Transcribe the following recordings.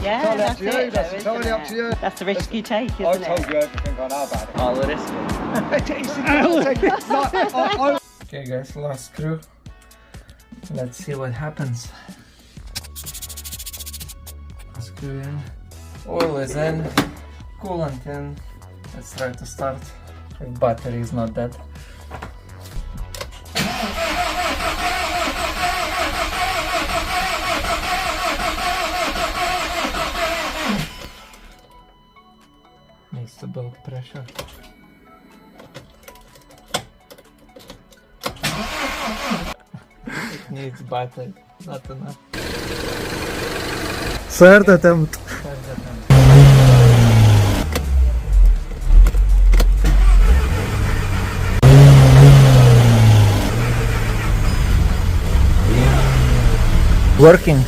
Yeah, that's it. That's entirely up to you. That's the risk you take, isn't I it? told you everything I know about it. All the risk. Okay guys, last screw. Let's see what happens. Screw in. Oil is in. Coolant in. Let's try to start. If battery is not dead. Needs to build pressure. It needs battery, not enough. Third attempt. Working.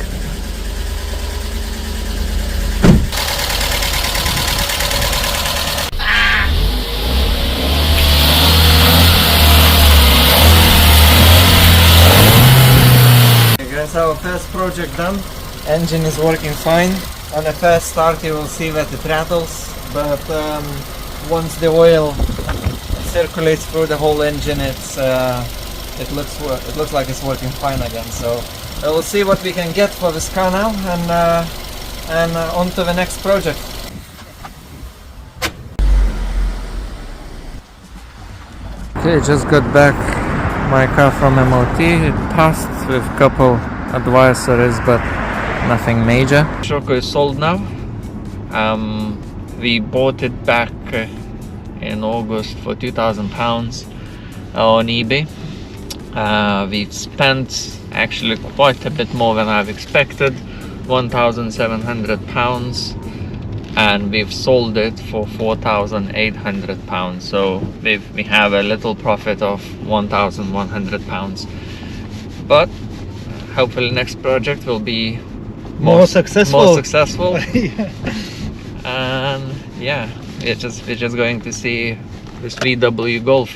Guys, our first project done. Engine is working fine. On the first start you will see that it rattles, but once the oil circulates through the whole engine, it looks like it's working fine again. So we'll see what we can get for this car now, and on to the next project. Okay, just got back my car from MOT. It passed with a couple advisories, but nothing major. Scirocco is sold now. We bought it back in August for £2,000 on eBay. We've spent actually quite a bit more than I've expected, £1,700, and we've sold it for £4,800. So we have a little profit of £1,100. But hopefully next project will be More successful. Yeah. And yeah, we're just going to see this VW Golf.